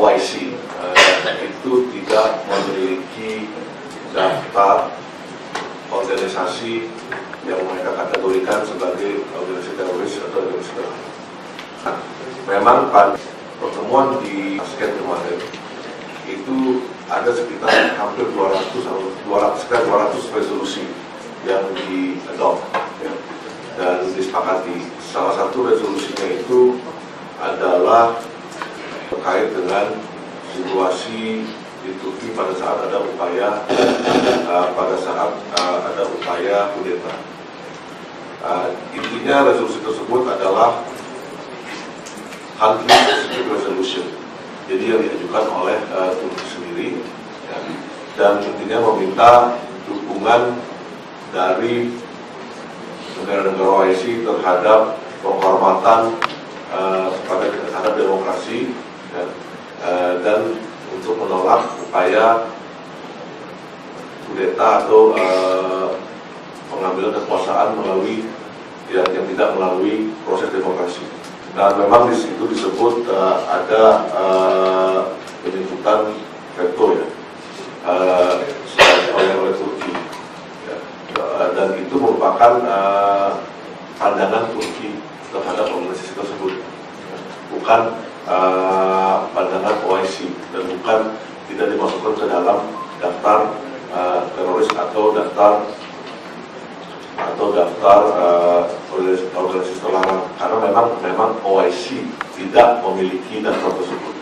OIC itu tidak memiliki daftar organisasi yang mereka kategorikan sebagai organisasi teroris atau organisasi teroris. Memang pada pertemuan di ASEAN kemarin itu ada sekitar hampir 200 resolusi yang di-adopt ya, dan disepakati. Salah satu resolusinya itu adalah terkait dengan situasi di Turki pada saat ada upaya kudeta. Intinya resolusi tersebut adalah country specific resolution, jadi yang diajukan oleh Turki sendiri ya, dan intinya meminta dukungan dari negara-negara OIC terhadap penghormatan terhadap demokrasi ya, dan untuk menolak upaya kudeta atau pengambilan kekuasaan melalui yang tidak melalui proses demokrasi. Dan memang di situ disebut ada penyebutan veto ya oleh Turki ya, dan itu merupakan pandangan Turki terhadap organisasi tersebut, bukan pandangan OIC dan bukan tidak dimasukkan ke dalam daftar teroris atau daftar organisasi terlarang, karena memang OIC tidak memiliki daftar tersebut.